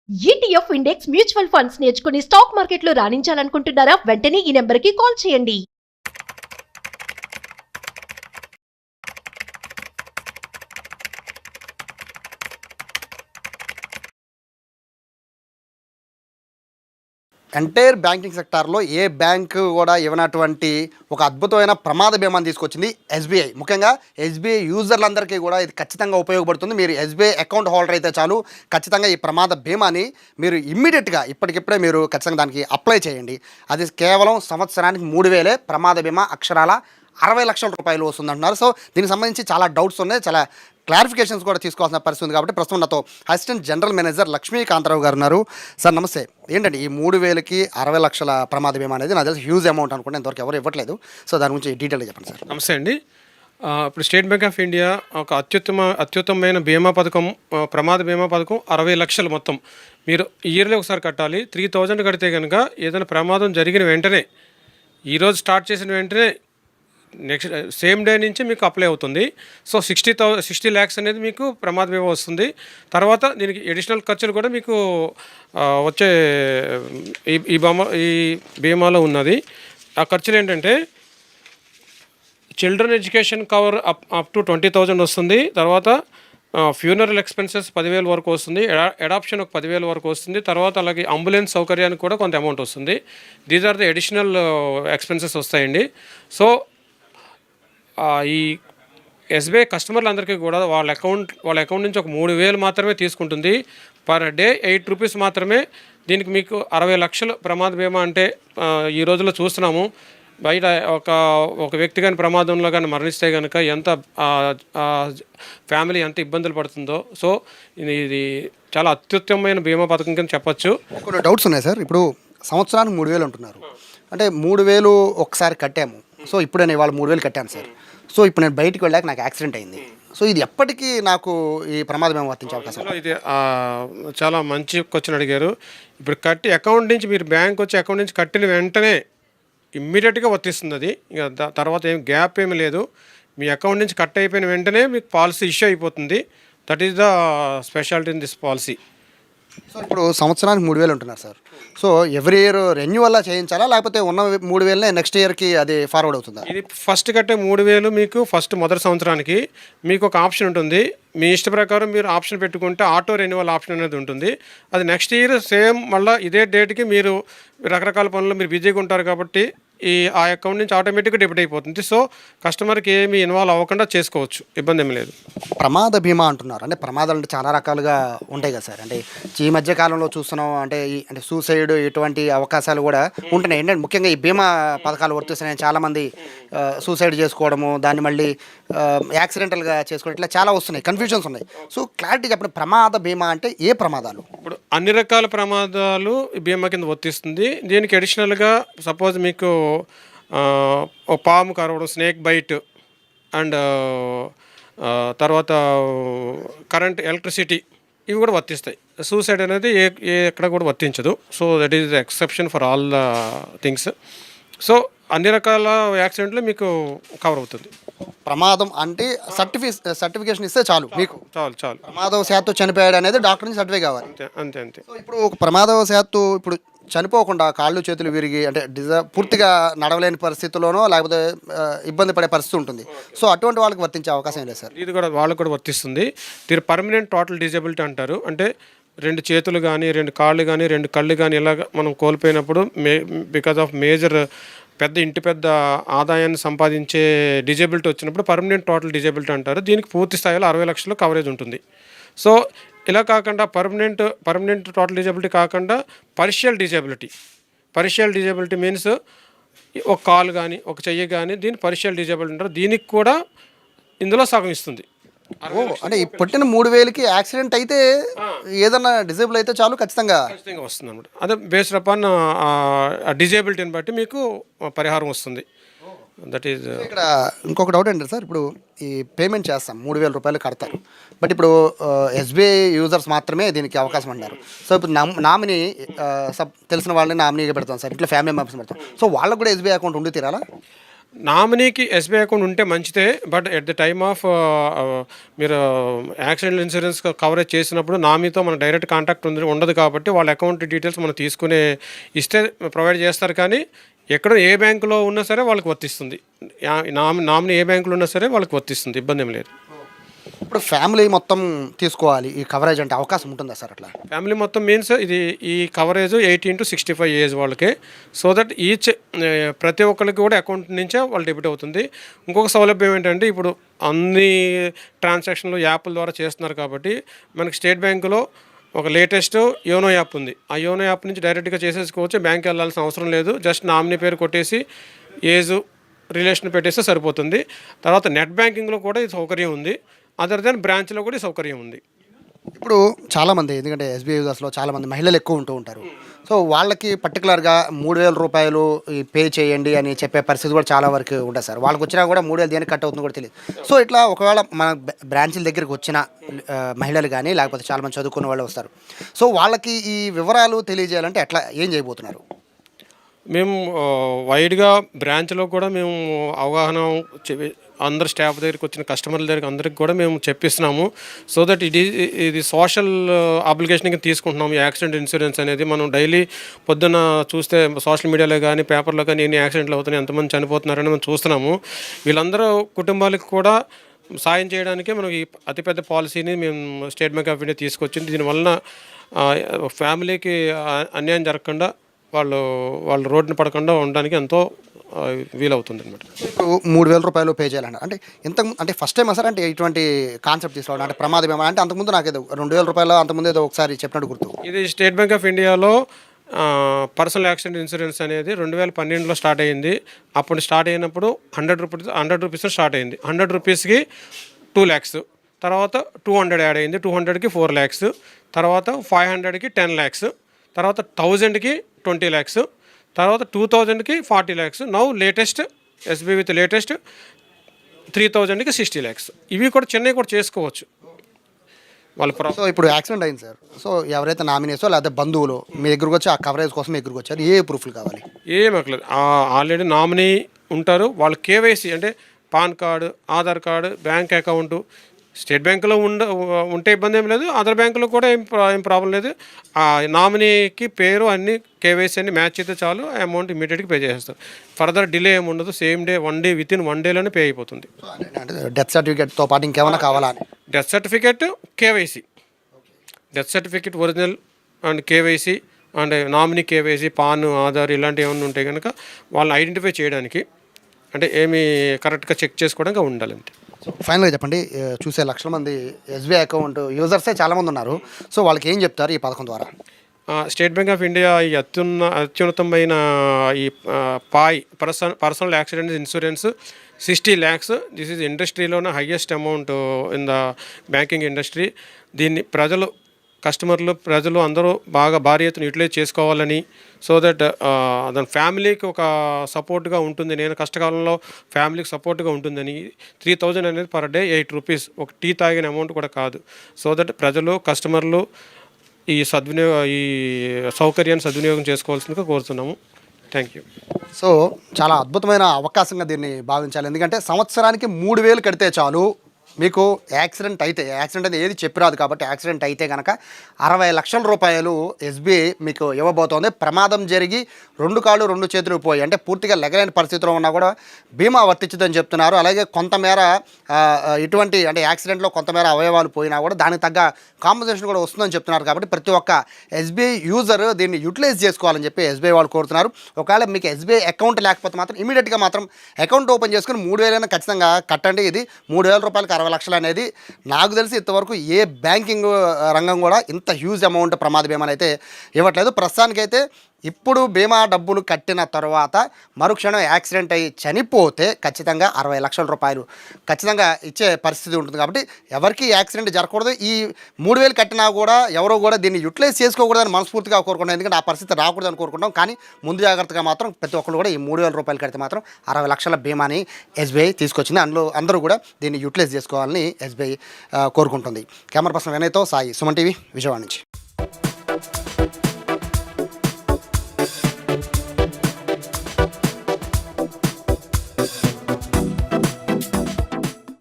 ETF index mutual funds నేర్చుకుని stock మార్కెట్లో రాణించాలనుకుంటున్నారా? వెంటనే ఈ నెంబర్కి కాల్ చేయండి. ఎంటైర్ బ్యాంకింగ్ సెక్టార్లో ఏ బ్యాంకు కూడా ఇవ్వనటువంటి ఒక అద్భుతమైన ప్రమాద బీమాని తీసుకొచ్చింది ఎస్బీఐ. ముఖ్యంగా ఎస్బీఐ యూజర్లందరికీ కూడా ఇది ఖచ్చితంగా ఉపయోగపడుతుంది. మీరు ఎస్బీఐ అకౌంట్ హోల్డర్ అయితే చాలు, ఖచ్చితంగా ఈ ప్రమాద బీమాని మీరు ఇమ్మీడియట్గా ఇప్పటికిప్పుడే మీరు ఖచ్చితంగా దానికి అప్లై చేయండి. అది కేవలం సంవత్సరానికి 3,000 ప్రమాద బీమా, అక్షరాల 60 లక్షల రూపాయలు వస్తుందంటున్నారు. సో దీనికి సంబంధించి చాలా డౌట్స్ ఉన్నాయి, చాలా క్లారిఫికేషన్స్ కూడా తీసుకోవాల్సిన పరిస్థితి ఉంది. కాబట్టి ప్రస్తుతం నాతో అసిస్టెంట్ జనరల్ మేనేజర్ లక్ష్మీకాంతరావు గారు ఉన్నారు. సార్ నమస్తే. ఏంటండి ఈ 3,000కి 60 లక్షల ప్రమాద బీమా అనేది నాకు తెలిసి హ్యూజ్ అమౌంట్ అనుకుంటే ఇంతవరకు ఎవరు ఇవ్వట్లేదు. సో దాని గురించి డీటెయిల్గా చెప్పండి సార్. నమస్తే అండి. ఇప్పుడు స్టేట్ బ్యాంక్ ఆఫ్ ఇండియా ఒక అత్యుత్తమమైన బీమా పథకం, ప్రమాద బీమా పథకం 60 లక్షలు మొత్తం. మీరు ఇయర్లీ ఒకసారి కట్టాలి. 3,000 కడితే కనుక ఏదైనా ప్రమాదం జరిగిన వెంటనే, ఈరోజు స్టార్ట్ చేసిన వెంటనే నెక్స్ట్ సేమ్ డే నుంచి మీకు అప్లై అవుతుంది. సో 60 ల్యాక్స్ అనేది మీకు ప్రమాద బీమా వస్తుంది. తర్వాత దీనికి అడిషనల్ ఖర్చులు కూడా మీకు వచ్చే ఈ బీమాలో ఉన్నది. ఆ ఖర్చులు ఏంటంటే children education cover up to 20,000 వస్తుంది. తర్వాత ఫ్యూనరల్ ఎక్స్పెన్సెస్ 10,000 వరకు వస్తుంది. అడాప్షన్ ఒక 10,000 వరకు వస్తుంది. తర్వాత అలాగే అంబులెన్స్ సౌకర్యానికి కూడా కొంత అమౌంట్ వస్తుంది. These are the additional expenses వస్తాయండి. సో ఈ ఎస్బీఐ కస్టమర్లందరికీ కూడా వాళ్ళ అకౌంట్ నుంచి ఒక 3,000 మాత్రమే తీసుకుంటుంది. పర్ డే 8 రూపీస్ మాత్రమే. దీనికి మీకు 60 లక్షల ప్రమాద బీమా అంటే ఈ రోజుల్లో చూస్తున్నాము, బయట ఒక వ్యక్తి కానీ ప్రమాదంలో కానీ మరణిస్తే కనుక ఎంత ఫ్యామిలీ ఎంత ఇబ్బందులు పడుతుందో. సో ఇది చాలా అత్యుత్తమమైన బీమా పథకం కింద చెప్పచ్చు. కొన్ని డౌట్స్ ఉన్నాయి సార్. ఇప్పుడు సంవత్సరానికి 3,000 అంటున్నారు, అంటే 3,000 ఒకసారి కట్టాము. సో ఇప్పుడు నేను ఇవాళ 3,000 కట్టాను సార్. సో ఇప్పుడు నేను బయటికి వెళ్ళాక నాకు యాక్సిడెంట్ అయింది. సో ఇది ఎప్పటికీ నాకు ఈ ప్రమాదం ఏమో వర్తించే అవకాశం? ఇది చాలా మంచి క్వశ్చన్ అడిగారు. ఇప్పుడు కట్టి అకౌంట్ నుంచి మీరు బ్యాంక్ వచ్చి అకౌంట్ నుంచి కట్టిన వెంటనే ఇమ్మీడియట్గా వర్తిస్తుంది. అది ఇక తర్వాత ఏం గ్యాప్ ఏమీ లేదు. మీ అకౌంట్ నుంచి కట్ అయిపోయిన వెంటనే మీకు పాలసీ ఇష్యూ అయిపోతుంది. That is the speciality in this policy. So ఇప్పుడు సంవత్సరానికి 3,000 ఉంటున్నారు సార్. సో ఎవ్రీ ఇయర్ రెన్యువల్లా చేయించాలా, లేకపోతే ఉన్న 3,000నే నెక్స్ట్ ఇయర్కి అది ఫార్వర్డ్ అవుతుందా? ఇది ఫస్ట్ కట్టే 3,000 మీకు మొదటి సంవత్సరానికి మీకు ఒక ఆప్షన్ ఉంటుంది. మీ ఇష్ట ప్రకారం మీరు ఆప్షన్ పెట్టుకుంటే ఆటో రెన్యువల్ ఆప్షన్ అనేది ఉంటుంది. అది నెక్స్ట్ ఇయర్ సేమ్ మళ్ళీ ఇదే డేట్కి మీరు రకరకాల పనులు మీరు బిజీగా ఉంటారు కాబట్టి ఆ అకౌంట్ నుంచి ఆటోమేటిక్గా డెబిట్ అయిపోతుంది. సో కస్టమర్కి ఏమి ఇన్వాల్వ్ అవ్వకుండా చేసుకోవచ్చు, ఇబ్బంది ఏమి లేదు. ప్రమాద బీమా అంటున్నారు, అంటే ప్రమాదాలు అంటే చాలా రకాలుగా ఉంటాయి కదా సార్. అంటే ఈ మధ్య కాలంలో చూస్తున్నాం, అంటే సూసైడ్ ఇటువంటి అవకాశాలు కూడా ఉంటున్నాయి. ఏంటంటే ముఖ్యంగా ఈ బీమా పథకాలు వర్తిస్తున్నాయి. చాలామంది సూసైడ్ చేసుకోవడము, దాన్ని మళ్ళీ యాక్సిడెంటల్గా చేసుకోవడం, ఇట్లా చాలా వస్తున్నాయి, కన్ఫ్యూజన్స్ ఉన్నాయి. సో క్లారిటీ చెప్పండి, ప్రమాద బీమా అంటే ఏ ప్రమాదాలు? ఇప్పుడు అన్ని రకాల ప్రమాదాలు బీమా కింద వర్తిస్తుంది. దీనికి అడిషనల్గా సపోజ్ మీకు పాము కరవడం, స్నేక్ బైట్, అండ్ తర్వాత కరెంట్, ఎలక్ట్రిసిటీ, ఇవి కూడా వర్తిస్తాయి. సూసైడ్ అనేది ఎక్కడ కూడా వర్తించదు. So that is the exception for all the things. So అన్ని రకాల యాక్సిడెంట్లు మీకు కవర్ అవుతుంది. ప్రమాదం అంటే సర్టిఫికేషన్ ఇస్తే చాలు, మీకు చాలు. ప్రమాదవశాత్తు చనిపోయాడు అనేది డాక్టర్ నుంచి సర్టిఫికేట్ కావాలి. అంతే. సో ఇప్పుడు ఒక ప్రమాదవశాత్తు ఇప్పుడు చనిపోకుండా కాళ్ళు చేతులు విరిగి అంటే పూర్తిగా నడవలేని పరిస్థితుల్లోనో లేకపోతే ఇబ్బంది పడే పరిస్థితి ఉంటుంది. సో అటువంటి వాళ్ళకి వర్తించే అవకాశం లేదు సార్? ఇది కూడా వాళ్ళకు కూడా వర్తిస్తుంది. దీని పర్మనెంట్ టోటల్ డిజబిలిటీ అంటారు. అంటే 2 చేతులు కానీ, 2 కాళ్ళు కానీ, 2 కళ్ళు కానీ ఇలాగ మనం కోల్పోయినప్పుడు బికాజ్ ఆఫ్ మేజర్ పెద్ద ఆదాయాన్ని సంపాదించే డిజబిలిటీ వచ్చినప్పుడు పర్మనెంట్ టోటల్ డిజబిలిటీ అంటారు. దీనికి పూర్తి స్థాయిలో 60 లక్షలు కవరేజ్ ఉంటుంది. సో ఇలా కాకుండా పర్మనెంట్ టోటల్ డిజబిలిటీ కాకుండా పార్షియల్ డిజబిలిటీ మీన్స్ ఒక కాలు కానీ, ఒక చెయ్యి కానీ, దీన్ని పార్షియల్ డిజబిలిటీ అంటారు. దీనికి కూడా ఇందులో సగం ఇస్తుంది. అంటే ఈ పుట్టిన 3,000కి యాక్సిడెంట్ అయితే ఏదన్నా డిజేబుల్ అయితే చాలు, ఖచ్చితంగా వస్తుంది అనమాట. అదే బేస్డ్ అపాన్ డిజేబిలిటీని బట్టి మీకు పరిహారం వస్తుంది. That is. ఇక్కడ ఇంకొక డౌట్ ఏంటంటే సార్, ఇప్పుడు ఈ పేమెంట్ చేస్తాం 3,000 రూపాయలు కడతారు, బట్ ఇప్పుడు ఎస్బీఐ యూజర్స్ మాత్రమే దీనికి అవకాశం అన్నారు. సో ఇప్పుడు నామినీ తెలిసిన వాళ్ళని నామినీగా పెడతాం సార్, ఇట్లా ఫ్యామిలీ మెంబర్స్ పెడతాం. సో వాళ్ళకు కూడా ఎస్బీఐ అకౌంట్ ఉండి తీరాలా? నామినీకి ఎస్బీఐ అకౌంట్ ఉంటే మంచిదే, but at the time of మీరు యాక్సిడెంట్ ఇన్సూరెన్స్ కవరేజ్ చేసినప్పుడు నామినీతో మన డైరెక్ట్ కాంటాక్ట్ ఉండదు కాబట్టి వాళ్ళ అకౌంట్ డీటెయిల్స్ మనం తీసుకునే ఇస్తే ప్రొవైడ్ చేస్తారు. కానీ ఎక్కడ ఏ బ్యాంకులో ఉన్నా సరే వాళ్ళకి వర్తిస్తుంది, నామినీ ఏ బ్యాంకులో ఉన్నా సరే వాళ్ళకి వర్తిస్తుంది, ఇబ్బంది ఏం లేదు. ఇప్పుడు ఫ్యామిలీ మొత్తం తీసుకోవాలి ఈ కవరేజ్ అంటే అవకాశం ఉంటుందా సార్? అట్లా ఫ్యామిలీ మొత్తం మీన్స్ ఇది ఈ కవరేజ్ 18 to 65 ఏజ్ వాళ్ళకి. సో దట్ ఈచ్ ప్రతి ఒక్కరికి కూడా అకౌంట్ నుంచే వాళ్ళు డెబిట్ అవుతుంది. ఇంకొక సౌలభ్యం ఏంటంటే ఇప్పుడు అన్ని ట్రాన్సాక్షన్లు యాప్ల ద్వారా చేస్తున్నారు కాబట్టి మనకి స్టేట్ బ్యాంకులో ఒక లేటెస్ట్ యోనో యాప్ ఉంది. ఆ యోనో యాప్ నుంచి డైరెక్ట్గా చేసేసుకోవచ్చు, బ్యాంక్కి వెళ్ళాల్సిన అవసరం లేదు. జస్ట్ నామినీ పేరు కొట్టేసి ఏజ్ రిలేషన్ పెట్టేస్తే సరిపోతుంది. తర్వాత నెట్ బ్యాంకింగ్లో కూడా ఈ సౌకర్యం ఉంది. అదర్ దెన్ బ్రాంచ్లో కూడా ఈ సౌకర్యం ఉంది. ఇప్పుడు చాలామంది, ఎందుకంటే ఎస్బీఐ యూజర్స్లో చాలామంది మహిళలు ఎక్కువ ఉంటూ ఉంటారు. సో వాళ్ళకి పర్టికులర్గా 3,000 రూపాయలు పే చేయండి అని చెప్పే పరిస్థితి కూడా చాలా వరకు ఉంటుంది సార్. వాళ్ళకి వచ్చినా కూడా 3,000 దేనికి కట్ అవుతుందో కూడా తెలియదు. సో ఇట్లా ఒకవేళ మన బ్రాంచ్ల దగ్గరికి వచ్చిన మహిళలు కానీ లేకపోతే చాలామంది చదువుకున్న వాళ్ళు వస్తారు. సో వాళ్ళకి ఈ వివరాలు తెలియజేయాలంటే ఎట్లా, ఏం చేయబోతున్నారు? మేము వైడ్గా బ్రాంచ్లో కూడా మేము అవగాహన అందరు స్టాఫ్ దగ్గరికి వచ్చిన కస్టమర్ల దగ్గరికి అందరికి కూడా మేము చెప్పిస్తున్నాము. సో దట్ ఇది సోషల్ అప్లికేషన్ కింద తీసుకుంటున్నాము. యాక్సిడెంట్ ఇన్సూరెన్స్ అనేది మనం డైలీ పొద్దున్న చూస్తే సోషల్ మీడియాలో కానీ పేపర్లో కానీ ఎన్ని యాక్సిడెంట్లు అవుతున్నాయి, ఎంతమంది చనిపోతున్నారని మనం చూస్తున్నాము. వీళ్ళందరూ కుటుంబాలకు కూడా సాయం చేయడానికే మనం ఈ అతిపెద్ద పాలసీని మేము స్టేట్ బ్యాంక్ ఆఫ్ ఇండియా తీసుకొచ్చింది. దీనివలన ఫ్యామిలీకి అన్యాయం జరగకుండా వాళ్ళు రోడ్డున పడకుండా ఉండడానికి ఎంతో వీలవుతుంది అనమాట. ఇప్పుడు 3,000 రూపాయలు పే చేయాలంట అంటే అంటే ఫస్ట్ టైం సార్ అంటే ఇటువంటి కాన్సెప్ట్ తీసుకోవడం అంటే ప్రమాదం ఏమన్నా అంటే అంతకుముందు నాకు ఏదో 2,000 రూపాయలు అంతకుముందు ఏదో ఒకసారి చెప్పినట్టు గుర్తు. ఇది స్టేట్ బ్యాంక్ ఆఫ్ ఇండియాలో పర్సనల్ యాక్సిడెంట్ ఇన్సూరెన్స్ అనేది 2012లో స్టార్ట్ అయ్యింది. అప్పుడు స్టార్ట్ అయినప్పుడు 100 రూపీస్ స్టార్ట్ అయింది. 100 రూపీస్కి 2 lakhs, తర్వాత 200 యాడ్ అయింది, 200కి 4 lakhs, తర్వాత 500కి 10 lakhs, తర్వాత 1000కి 20 lakhs, తర్వాత 2000కి 40 lakhs. Now latest SBI with latest 3000కి 60 lakhs. ఇవి కూడా చెన్నై కూడా చేసుకోవచ్చు వాళ్ళ. సో ఇప్పుడు యాక్సిడెంట్ అయింది సార్. సో ఎవరైతే నామినేసో లేకపోతే బంధువులు మీ దగ్గరకు వచ్చి ఆ కవరేజ్ కోసం మీ దగ్గరకు వచ్చారు, ఏ ప్రూఫ్లు కావాలి? ఏం అక్కర్లేదు. ఆల్రెడీ నామినీ ఉంటారు, వాళ్ళు కేవైసీ అంటే pan card, Aadhaar card, bank account state బ్యాంకులో ఉంటే ఇబ్బంది ఏం లేదు, అదర్ బ్యాంకులో కూడా ఏం ప్రాబ్లం లేదు. ఆ నామినీకి పేరు అన్ని కేవైసీ అన్ని మ్యాచ్ అయితే చాలు, అమౌంట్ ఇమీడియట్గా పే చేసేస్తారు. ఫర్దర్ డిలే ఏమి ఉండదు, same day 1 day with in 1 dayలోనే పే అయిపోతుంది. డెత్ సర్టిఫికేట్తో పాటు ఇంకేమైనా కావాలా? Death certificate, KYC, death certificate original and KYC and nominee KYC, PAN, Aadhaar ఇలాంటివి ఏమైనా ఉంటాయి కనుక వాళ్ళని ఐడెంటిఫై చేయడానికి అంటే ఏమి కరెక్ట్గా చెక్ చేసుకోవడానికి ఉండాలి అంతే. సో ఫైనల్గా చెప్పండి, చూసే లక్షల మంది ఎస్బీఐ అకౌంట్ యూజర్సే చాలామంది ఉన్నారు. సో వాళ్ళకి ఏం చెప్తారు ఈ పథకం ద్వారా? స్టేట్ బ్యాంక్ ఆఫ్ ఇండియా ఈ అత్యున్నతమైన ఈ పాయ్ personal accident insurance 60 lakhs. This is ఇండస్ట్రీలోనే highest amount in the banking industry. దీన్ని ప్రజలు అందరూ బాగా భారీ ఎత్తున యూటిలైజ్ చేసుకోవాలని, సో దట్ దాని ఫ్యామిలీకి ఒక సపోర్ట్గా ఉంటుంది. నేను కష్టకాలంలో ఫ్యామిలీకి సపోర్ట్గా ఉంటుందని 3000 అనేది పర్ డే 8 rupees, ఒక టీ తాగిన అమౌంట్ కూడా కాదు. సో దట్ ప్రజలు కస్టమర్లు ఈ సౌకర్యాన్ని సద్వినియోగం చేసుకోవాల్సిందిగా కోరుతున్నాము. Thank you. సో చాలా అద్భుతమైన అవకాశంగా దీన్ని భావించాలి. ఎందుకంటే సంవత్సరానికి 3,000 కడితే చాలు, మీకు యాక్సిడెంట్ అనేది ఏది చెప్పిరాదు కాబట్టి యాక్సిడెంట్ అయితే కనుక 60 లక్షల రూపాయలు ఎస్బీఐ మీకు ఇవ్వబోతోంది. ప్రమాదం జరిగి 2 కాళ్ళు 2 చేతులు పోయి అంటే పూర్తిగా లెగలేని పరిస్థితిలో ఉన్నా కూడా బీమా వర్తించదని చెప్తున్నారు. అలాగే కొంతమేర ఇటువంటి అంటే యాక్సిడెంట్లో కొంతమేర అవయవాలు పోయినా కూడా దానికి తగ్గ కాంపన్సేషన్ కూడా వస్తుందని చెప్తున్నారు. కాబట్టి ప్రతి ఒక్క ఎస్బీఐ యూజర్ దీన్ని యూటిలైజ్ చేసుకోవాలని చెప్పి ఎస్బీఐ వాళ్ళు కోరుతున్నారు. ఒకవేళ మీకు ఎస్బీఐ అకౌంట్ లేకపోతే మాత్రం ఇమీడియట్గా మాత్రం అకౌంట్ ఓపెన్ చేసుకుని 3,000 ఖచ్చితంగా కట్టండి. ఇది 3,000 రూపాయలకి 60 లక్షలు అనేది నాకు తెలిసి ఇంతవరకు ఏ బ్యాంకింగ్ రంగం కూడా ఇంత హ్యూజ్ అమౌంట్ ప్రమాద బీమాని అయితే ఇవ్వట్లేదు. ప్రస్తుతానికైతే ఇప్పుడు బీమా డబ్బులు కట్టిన తర్వాత మరుక్షణం యాక్సిడెంట్ అయ్యి చనిపోతే ఖచ్చితంగా 60 లక్షల రూపాయలు ఖచ్చితంగా ఇచ్చే పరిస్థితి ఉంటుంది. కాబట్టి ఎవరికి యాక్సిడెంట్ జరగకూడదు. ఈ 3,000 కట్టినా కూడా ఎవరో కూడా దీన్ని యూటిలైజ్ చేసుకోకూడదని మనస్ఫూర్తిగా కోరుకుంటాం. ఎందుకంటే ఆ పరిస్థితి రాకూడదని కోరుకుంటాం. కానీ ముందు జాగ్రత్తగా మాత్రం ప్రతి ఒక్కరు కూడా ఈ 3,000 రూపాయలు కడితే మాత్రం 60 లక్షల బీమాని ఎస్బీఐ తీసుకొచ్చింది. అందులో అందరూ కూడా దీన్ని యూటిలైజ్ చేసుకోవాలని ఎస్బీఐ కోరుకుంటుంది. కెమెరా పర్సన్ వినయ్తో సాయి, సుమన్ టీవీ, విజయవాడ నుంచి.